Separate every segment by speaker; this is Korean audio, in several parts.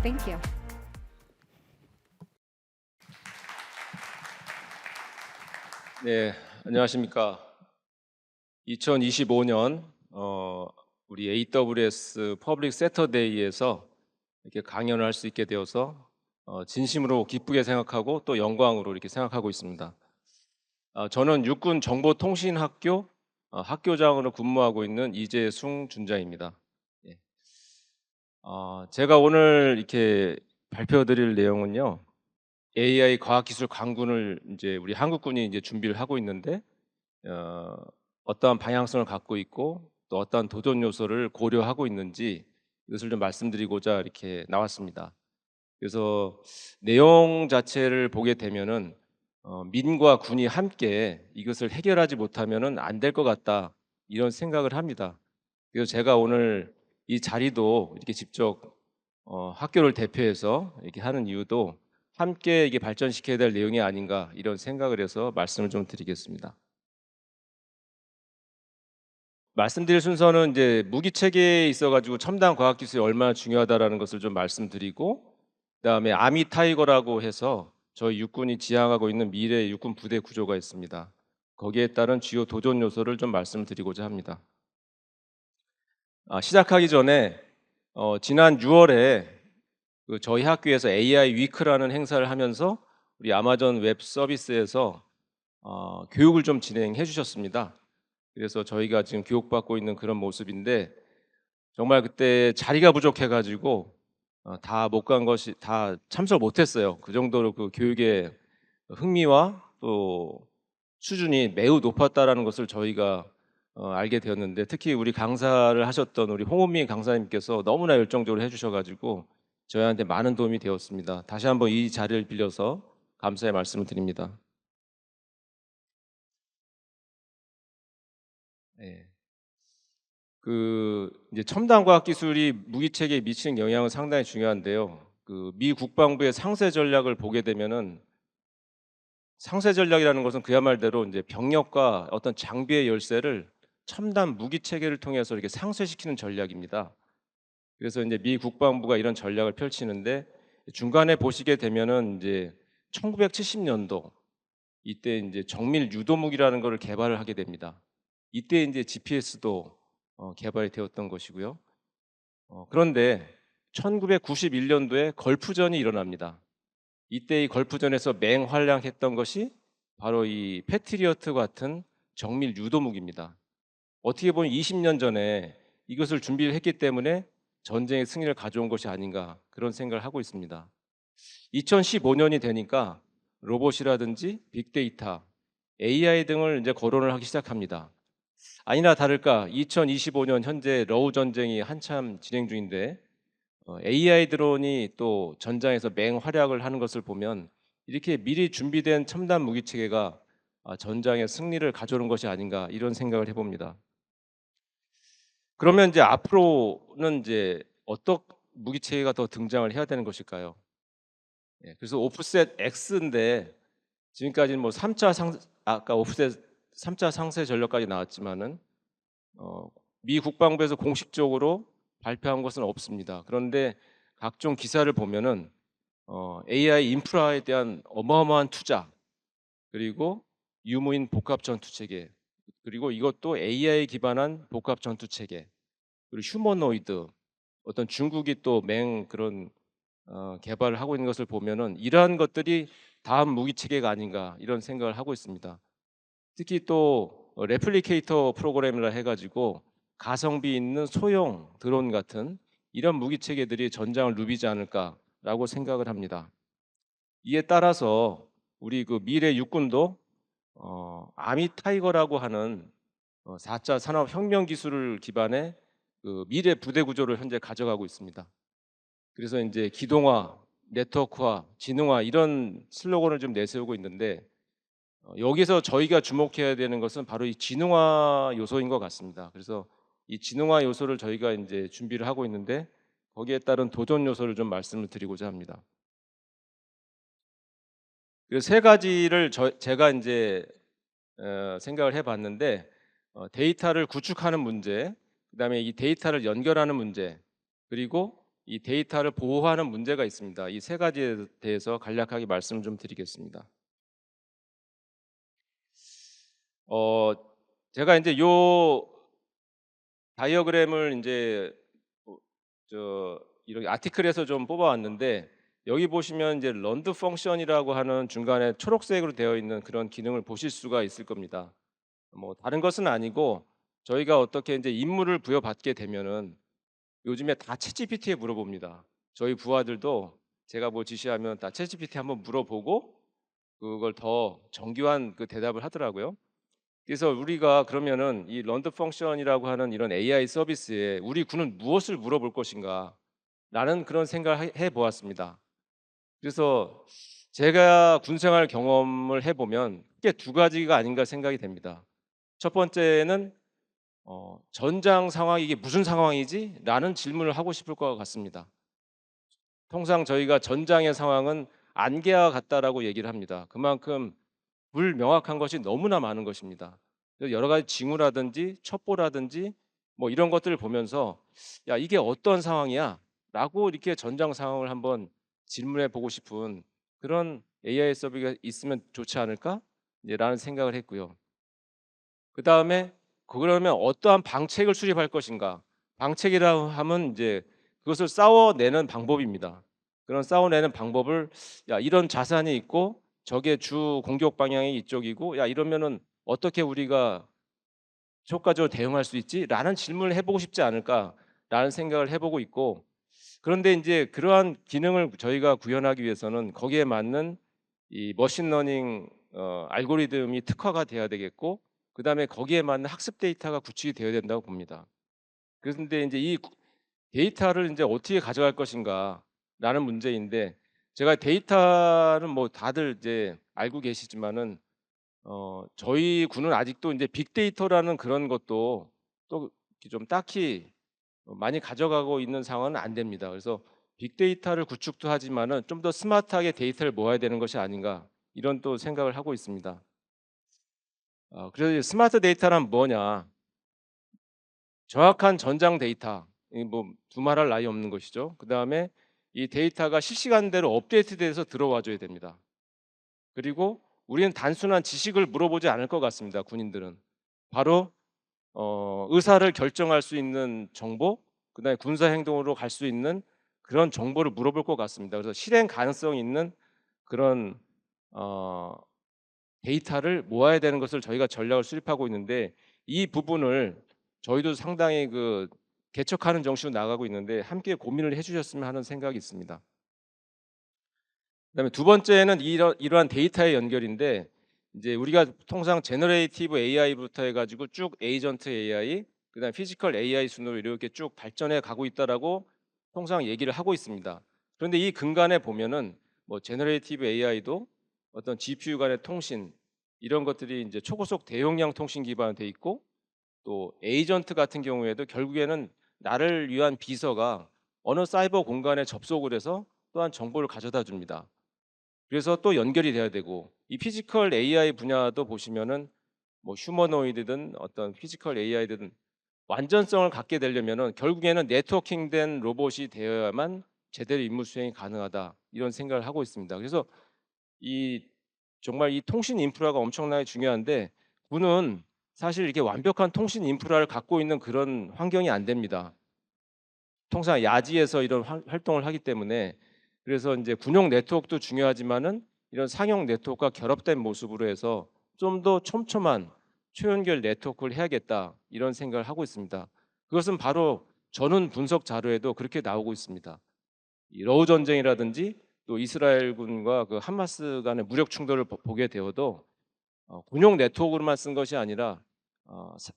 Speaker 1: Thank you.
Speaker 2: 네, 안녕하십니까. 2025년 우리 AWS 퍼블릭 세터데이에서 이렇게 강연을 할 수 있게 되어서 진심으로 기쁘게 생각하고 또 영광으로 이렇게 생각하고 있습니다. 저는 육군 정보통신학교 학교장으로 근무하고 있는 이재승 준장입니다. 예. 제가 오늘 이렇게 발표드릴 내용은요, AI 과학기술 강군을 이제 우리 한국군이 이제 준비를 하고 있는데 어떠한 방향성을 갖고 있고 또 어떠한 도전 요소를 고려하고 있는지 이것을 좀 말씀드리고자 이렇게 나왔습니다. 그래서 내용 자체를 보게 되면은 민과 군이 함께 이것을 해결하지 못하면은 안 될 것 같다 이런 생각을 합니다. 그래서 제가 오늘 이 자리도 이렇게 직접 학교를 대표해서 이렇게 하는 이유도 함께 이게 발전시켜야 될 내용이 아닌가 이런 생각을 해서 말씀을 좀 드리겠습니다. 말씀드릴 순서는 이제 무기 체계에 있어가지고 첨단 과학 기술이 얼마나 중요하다라는 것을 좀 말씀드리고, 그다음에 아미 타이거라고 해서 저희 육군이 지향하고 있는 미래 육군 부대 구조가 있습니다. 거기에 따른 주요 도전 요소를 좀 말씀드리고자 합니다. 시작하기 전에 지난 6월에 저희 학교에서 AI 위크라는 행사를 하면서 우리 아마존 웹 서비스에서 교육을 좀 진행해 주셨습니다. 그래서 저희가 지금 교육받고 있는 그런 모습인데 정말 그때 자리가 부족해가지고 다 못 간 것이 다 참석 못했어요. 그 정도로 그 교육의 흥미와 또 수준이 매우 높았다라는 것을 저희가 알게 되었는데, 특히 우리 강사를 하셨던 우리 홍은미 강사님께서 너무나 열정적으로 해주셔가지고 저희한테 많은 도움이 되었습니다. 다시 한번 이 자리를 빌려서 감사의 말씀을 드립니다. 네. 이제 첨단 과학 기술이 무기 체계에 미치는 영향은 상당히 중요한데요. 미 국방부의 상세 전략을 보게 되면은 상세 전략이라는 것은 그야말로 이제 병력과 어떤 장비의 열세를 첨단 무기 체계를 통해서 이렇게 상쇄시키는 전략입니다. 그래서 이제 미 국방부가 이런 전략을 펼치는데 중간에 보시게 되면은 이제 1970년도 이때 이제 정밀 유도무기라는 것을 개발을 하게 됩니다. 이때 이제 GPS도 개발이 되었던 것이고요. 그런데 1991년도에 걸프전이 일어납니다. 이때 이 걸프전에서 맹활약했던 것이 바로 이 패트리어트 같은 정밀 유도무기입니다. 어떻게 보면 20년 전에 이것을 준비를 했기 때문에 전쟁의 승리를 가져온 것이 아닌가 그런 생각을 하고 있습니다. 2015년이 되니까 로봇이라든지 빅데이터, AI 등을 이제 거론을 하기 시작합니다. 아니나 다를까 2025년 현재 러우 전쟁이 한참 진행 중인데 AI 드론이 또 전장에서 맹활약을 하는 것을 보면 이렇게 미리 준비된 첨단 무기 체계가 전장의 승리를 가져오는 것이 아닌가 이런 생각을 해봅니다. 그러면 이제 앞으로는 이제 어떤 무기 체계가 더 등장을 해야 되는 것일까요? 그래서 오프셋 X인데 지금까지는 뭐 3차 아까 오프셋 3차 상세 전략까지 나왔지만은 미 국방부에서 공식적으로 발표한 것은 없습니다. 그런데 각종 기사를 보면은 AI 인프라에 대한 어마어마한 투자, 그리고 유무인 복합 전투 체계, 그리고 이것도 AI 기반한 복합 전투 체계, 그리고 휴머노이드, 어떤 중국이 또 그런 개발을 하고 있는 것을 보면은 이러한 것들이 다음 무기 체계가 아닌가 이런 생각을 하고 있습니다. 특히 또 레플리케이터 프로그램이라 해가지고 가성비 있는 소형 드론 같은 이런 무기 체계들이 전장을 누비지 않을까라고 생각을 합니다. 이에 따라서 우리 미래 육군도 아미 타이거라고 하는 4차 산업혁명 기술을 기반의 미래 부대 구조를 현재 가져가고 있습니다. 그래서 이제 기동화, 네트워크화, 지능화 이런 슬로건을 좀 내세우고 있는데 여기서 저희가 주목해야 되는 것은 바로 이 지능화 요소인 것 같습니다. 그래서 이 지능화 요소를 저희가 이제 준비를 하고 있는데 거기에 따른 도전 요소를 좀 말씀을 드리고자 합니다. 그래서 세 가지를 제가 이제 생각을 해봤는데 데이터를 구축하는 문제, 그다음에 이 데이터를 연결하는 문제, 그리고 이 데이터를 보호하는 문제가 있습니다. 이 세 가지에 대해서 간략하게 말씀을 좀 드리겠습니다. 어, 제가 이제 요 다이어그램을 이제 이렇게 아티클에서 좀 뽑아왔는데, 여기 보시면 이제 런드 펑션이라고 하는 중간에 초록색으로 되어 있는 그런 기능을 보실 수가 있을 겁니다. 뭐 다른 것은 아니고, 저희가 어떻게 이제 임무를 부여받게 되면은 요즘에 다 챗GPT에 물어봅니다. 저희 부하들도 제가 뭐 지시하면 다 챗GPT 한번 물어보고 그걸 더 정교한 그 대답을 하더라고요. 그래서 우리가 그러면은 이 런드 펑션이라고 하는 이런 AI 서비스에 우리 군은 무엇을 물어볼 것인가 라는 그런 생각을 해 보았습니다. 그래서 제가 군 생활 경험을 해보면 크게 두 가지가 아닌가 생각이 됩니다. 첫 번째는 전장 상황이 이게 무슨 상황이지? 라는 질문을 하고 싶을 것 같습니다. 통상 저희가 전장의 상황은 안개와 같다라고 얘기를 합니다. 그만큼 불명확한 것이 너무나 많은 것입니다. 그래서 여러 가지 징후라든지 첩보라든지 뭐 이런 것들을 보면서 야, 이게 어떤 상황이야? 라고 이렇게 전장 상황을 한번 질문해 보고 싶은 그런 AI 서비스가 있으면 좋지 않을까? 라는 생각을 했고요. 그 다음에 그러면 어떠한 방책을 수립할 것인가? 방책이라고 하면 이제 그것을 싸워내는 방법입니다. 그런 싸워내는 방법을, 야, 이런 자산이 있고 적의 주 공격 방향이 이쪽이고, 야, 이러면은 어떻게 우리가 효과적으로 대응할 수 있지? 라는 질문을 해보고 싶지 않을까라는 생각을 해보고 있고, 그런데 이제 그러한 기능을 저희가 구현하기 위해서는 거기에 맞는 이 머신러닝 알고리즘이 특화가 돼야 되겠고, 그다음에 거기에 맞는 학습 데이터가 구축이 되어야 된다고 봅니다. 그런데 이제 이 데이터를 이제 어떻게 가져갈 것인가라는 문제인데, 제가 데이터는 뭐 다들 이제 알고 계시지만은 저희 군은 아직도 이제 빅데이터라는 그런 것도 또 좀 딱히 많이 가져가고 있는 상황은 안 됩니다. 그래서 빅데이터를 구축도 하지만은 좀 더 스마트하게 데이터를 모아야 되는 것이 아닌가, 이런 또 생각을 하고 있습니다. 그래서 이 스마트 데이터란 뭐냐? 정확한 전장 데이터, 뭐 두말할 나위 없는 것이죠. 그 다음에 이 데이터가 실시간대로 업데이트돼서 들어와 줘야 됩니다. 그리고 우리는 단순한 지식을 물어보지 않을 것 같습니다. 군인들은 바로 의사를 결정할 수 있는 정보, 그다음에 군사 행동으로 갈 수 있는 그런 정보를 물어볼 것 같습니다. 그래서 실행 가능성 있는 그런 어, 데이터를 모아야 되는 것을 저희가 전략을 수립하고 있는데, 이 부분을 저희도 상당히 그 개척하는 정신으로 나가고 있는데 함께 고민을 해주셨으면 하는 생각이 있습니다. 그다음에 두 번째는 이러한 데이터의 연결인데, 이제 우리가 통상 제너레이티브 AI부터 해가지고 쭉 에이전트 AI, 그다음 피지컬 AI 순으로 이렇게 쭉 발전해 가고 있다라고 통상 얘기를 하고 있습니다. 그런데 이 근간에 보면은 뭐 제너레이티브 AI도 어떤 GPU 간의 통신, 이런 것들이 이제 초고속 대용량 통신 기반으로 돼 있고, 또 에이전트 같은 경우에도 결국에는 나를 위한 비서가 어느 사이버 공간에 접속을 해서 또한 정보를 가져다 줍니다. 그래서 또 연결이 돼야 되고, 이 피지컬 AI 분야도 보시면은 뭐 휴머노이드든 어떤 피지컬 AI든 완전성을 갖게 되려면은 결국에는 네트워킹된 로봇이 되어야만 제대로 임무 수행이 가능하다, 이런 생각을 하고 있습니다. 그래서 이 정말 이 통신 인프라가 엄청나게 중요한데, 군은 사실 이렇게 완벽한 통신 인프라를 갖고 있는 그런 환경이 안 됩니다. 통상 야지에서 이런 활동을 하기 때문에. 그래서 이제 군용 네트워크도 중요하지만은 이런 상용 네트워크가 결합된 모습으로 해서 좀 더 촘촘한 초연결 네트워크를 해야겠다, 이런 생각을 하고 있습니다. 그것은 바로 전원 분석 자료에도 그렇게 나오고 있습니다. 이 러우 전쟁이라든지 또 이스라엘군과 그 하마스 간의 무력 충돌을 보게 되어도 군용 네트워크로만 쓴 것이 아니라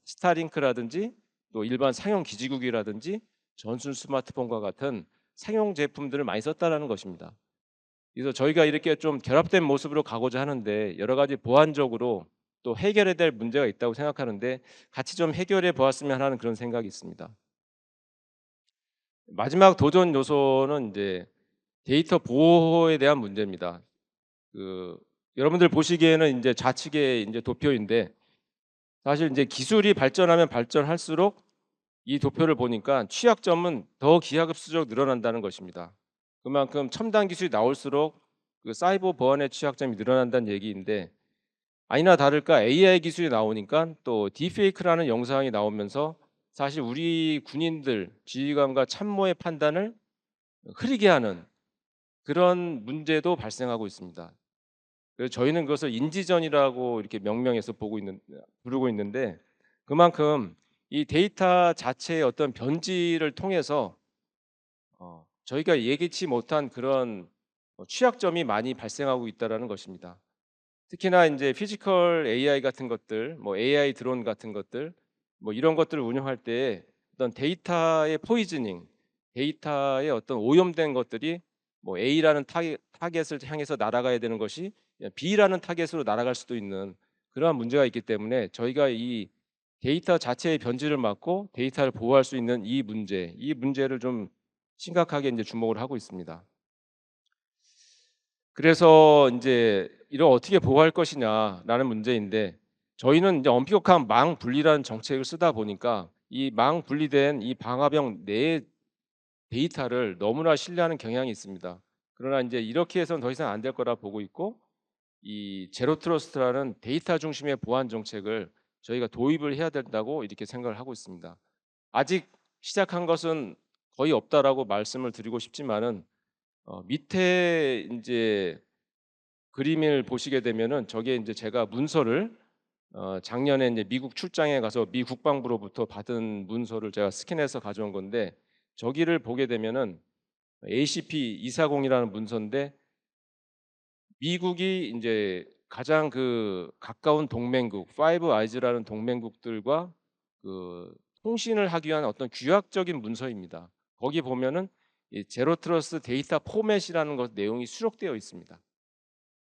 Speaker 2: 스타링크라든지 또 일반 상용 기지국이라든지 전술 스마트폰과 같은 상용 제품들을 많이 썼다라는 것입니다. 그래서 저희가 이렇게 좀 결합된 모습으로 가고자 하는데, 여러 가지 보안적으로 또 해결해야 될 문제가 있다고 생각하는데 같이 좀 해결해 보았으면 하는 그런 생각이 있습니다. 마지막 도전 요소는 이제 데이터 보호에 대한 문제입니다. 그 여러분들 보시기에는 이제 좌측에 이제 도표인데, 사실 이제 기술이 발전하면 발전할수록 이 도표를 보니까 취약점은 더 기하급수적으로 늘어난다는 것입니다. 그만큼 첨단 기술이 나올수록 그 사이버 보안의 취약점이 늘어난다는 얘기인데, 아니나 다를까 AI 기술이 나오니까 또 딥페이크라는 영상이 나오면서 사실 우리 군인들 지휘관과 참모의 판단을 흐리게 하는 그런 문제도 발생하고 있습니다. 그래서 저희는 그것을 인지전이라고 이렇게 명명해서 부르고 있는데, 그만큼 이 데이터 자체의 어떤 변질을 통해서 저희가 예기치 못한 그런 취약점이 많이 발생하고 있다는 것입니다. 특히나 이제 피지컬 AI 같은 것들, 뭐 AI 드론 같은 것들, 뭐 이런 것들을 운영할 때 어떤 데이터의 포이즈닝, 데이터의 어떤 오염된 것들이 뭐 A라는 타겟을 향해서 날아가야 되는 것이 B라는 타겟으로 날아갈 수도 있는 그러한 문제가 있기 때문에, 저희가 이 데이터 자체의 변질을 막고 데이터를 보호할 수 있는 이 문제를 좀 심각하게 이제 주목을 하고 있습니다. 그래서 이제 이걸 어떻게 보호할 것이냐라는 문제인데, 저희는 이제 엄격한 망 분리라는 정책을 쓰다 보니까 이 망 분리된 이 방화벽 내의 데이터를 너무나 신뢰하는 경향이 있습니다. 그러나 이제 이렇게 해서는 더 이상 안 될 거라 보고 있고, 이 제로 트러스트라는 데이터 중심의 보안 정책을 저희가 도입을 해야 된다고 이렇게 생각을 하고 있습니다. 아직 시작한 것은 거의 없다라고 말씀을 드리고 싶지만은, 밑에 이제 그림을 보시게 되면은 저게 이제 제가 문서를 작년에 이제 미국 출장에 가서 미 국방부로부터 받은 문서를 제가 스캔해서 가져온 건데, 저기를 보게 되면은 ACP 240이라는 문서인데, 미국이 이제 가장 그 가까운 동맹국, 파이브 아이즈라는 동맹국들과 그 통신을 하기 위한 어떤 규약적인 문서입니다. 거기 보면은 이 제로 트러스트 데이터 포맷이라는 것 내용이 수록되어 있습니다.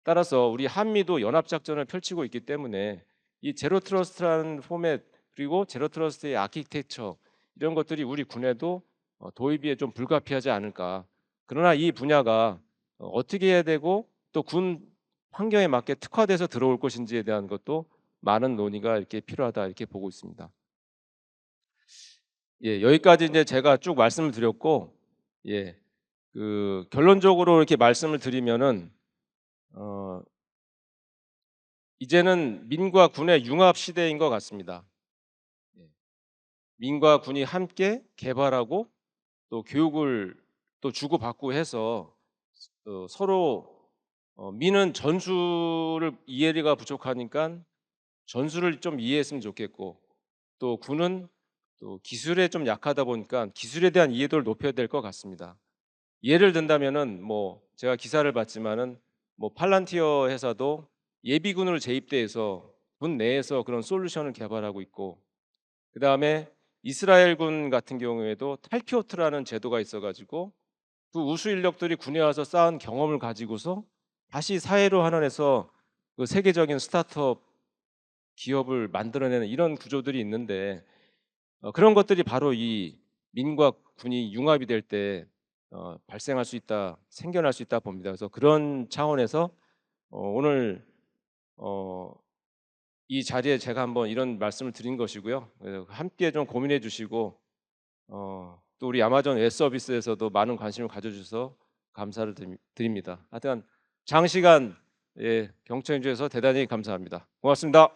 Speaker 2: 따라서 우리 한미도 연합 작전을 펼치고 있기 때문에 이 제로 트러스트라는 포맷, 그리고 제로 트러스트의 아키텍처, 이런 것들이 우리 군에도 도입이 좀 불가피하지 않을까. 그러나 이 분야가 어떻게 해야 되고 또 군 환경에 맞게 특화돼서 들어올 것인지에 대한 것도 많은 논의가 이렇게 필요하다, 이렇게 보고 있습니다. 예, 여기까지 이제 제가 쭉 말씀을 드렸고, 예, 그 결론적으로 이렇게 말씀을 드리면은 이제는 민과 군의 융합 시대인 것 같습니다. 예, 민과 군이 함께 개발하고 또 교육을 또 주고받고 해서 서로 민은 전술을 이해가 부족하니까 전술을 좀 이해했으면 좋겠고, 또 군은 또 기술에 좀 약하다 보니까 기술에 대한 이해도를 높여야 될 것 같습니다. 예를 든다면은 뭐 제가 기사를 봤지만은 뭐 팔란티어 회사도 예비군으로 재입대해서 군 내에서 그런 솔루션을 개발하고 있고, 그 다음에 이스라엘군 같은 경우에도 탈피오트라는 제도가 있어가지고 그 우수 인력들이 군에 와서 쌓은 경험을 가지고서 다시 사회로 환원해서 그 세계적인 스타트업 기업을 만들어내는 이런 구조들이 있는데, 그런 것들이 바로 이 민과 군이 융합이 될 때 발생할 수 있다, 생겨날 수 있다 봅니다. 그래서 그런 차원에서 오늘 이 자리에 제가 한번 이런 말씀을 드린 것이고요. 함께 좀 고민해 주시고, 또 우리 아마존 웹 서비스에서도 많은 관심을 가져주셔서 감사를 드립니다. 하여튼 장시간 경청해 주셔서 대단히 감사합니다. 고맙습니다.